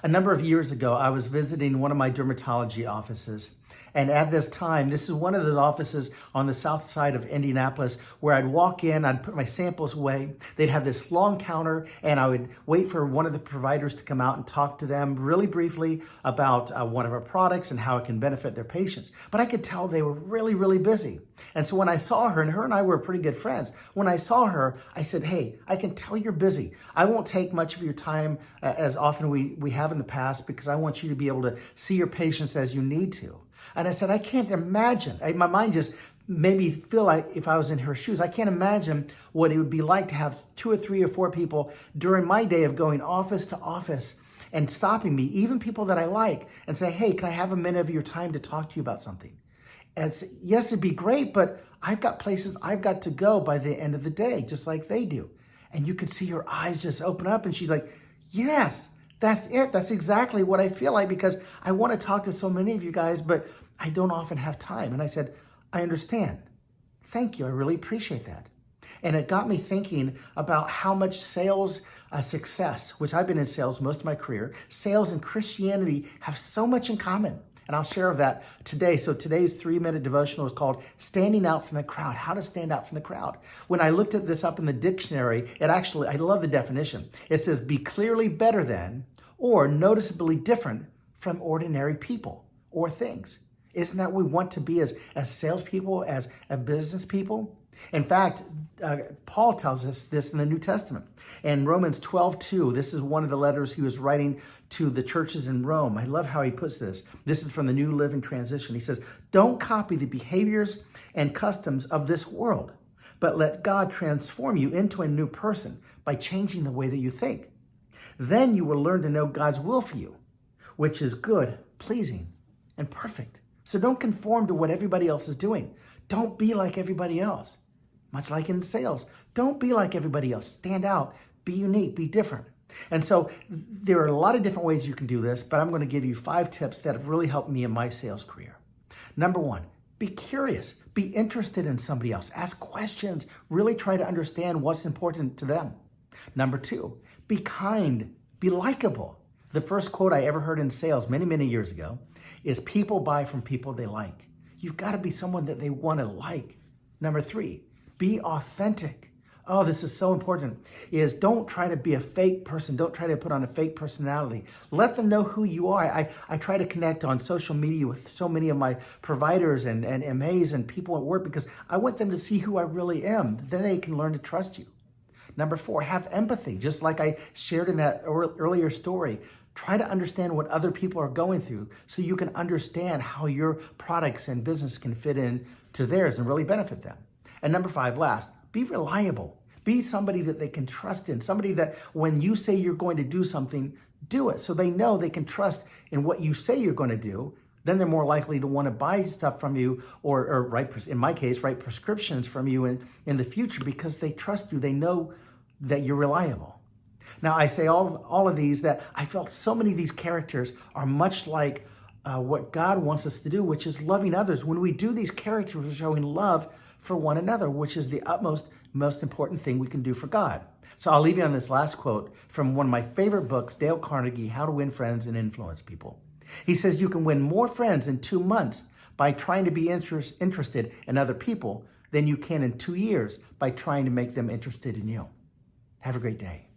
A number of years ago, I was visiting one of my dermatology offices. And at this time, this is one of those offices on the south side of Indianapolis where I'd walk in, I'd put my samples away. They'd have this long counter, and I would wait for one of the providers to come out and talk to them really briefly about one of our products and how it can benefit their patients. But I could tell they were really, really busy. And so when I saw her, and her and I were pretty good friends, when I saw her, I said, "Hey, I can tell you're busy. I won't take much of your time as often we have in the past because I want you to be able to see your patients as you need to." And I said, I can't imagine. My mind just made me feel like if I was in her shoes, I can't imagine what it would be like to have 2 or 3 or 4 people during my day of going office to office and stopping me, even people that I like, and say, "Hey, can I have a minute of your time to talk to you about something?" And say, yes, it'd be great, but I've got places I've got to go by the end of the day, just like they do. And you could see her eyes just open up, and she's like, "Yes, that's it. That's exactly what I feel like, because I want to talk to so many of you guys, but I don't often have time." And I said, "I understand. Thank you. I really appreciate that." And it got me thinking about how much sales success, which I've been in sales most of my career, sales and Christianity have so much in common. And I'll share of that today. So today's 3-minute devotional is called Standing Out from the Crowd, how to stand out from the crowd. When I looked at this up in the dictionary, I love the definition. It says, be clearly better than or noticeably different from ordinary people or things. Isn't that what we want to be as salespeople, as a business people? In fact, Paul tells us this in the New Testament. In Romans 12:2, this is one of the letters he was writing to the churches in Rome. I love how he puts this. This is from the New Living Transition. He says, "Don't copy the behaviors and customs of this world, but let God transform you into a new person by changing the way that you think. Then you will learn to know God's will for you, which is good, pleasing, and perfect." So don't conform to what everybody else is doing. Don't be like everybody else. Much like in sales, don't be like everybody else. Stand out, be unique, be different. And so there are a lot of different ways you can do this, but I'm going to give you 5 tips that have really helped me in my sales career. Number 1, be curious, be interested in somebody else. Ask questions, really try to understand what's important to them. Number 2, be kind, be likable. The first quote I ever heard in sales many, many years ago is, "People buy from people they like." You've got to be someone that they want to like. Number 3, be authentic. Oh, this is so important, is don't try to be a fake person. Don't try to put on a fake personality. Let them know who you are. I try to connect on social media with so many of my providers and MAs and people at work because I want them to see who I really am. Then they can learn to trust you. Number 4, have empathy. Just like I shared in that earlier story, try to understand what other people are going through so you can understand how your products and business can fit in to theirs and really benefit them. And number 5, last, be reliable. Be somebody that they can trust in, somebody that when you say you're going to do something, do it. So they know they can trust in what you say you're going to do. Then they're more likely to want to buy stuff from you or write, in my case, write prescriptions from you in the future because they trust you. They know that you're reliable. Now, I say all of these that I felt so many of these characters are much like what God wants us to do, which is loving others. When we do these characters, we're showing love for one another, which is the most important thing we can do for God. So I'll leave you on this last quote from one of my favorite books, Dale Carnegie, How to Win Friends and Influence People. He says, "You can win more friends in 2 months by trying to be interested in other people than you can in 2 years by trying to make them interested in you." Have a great day.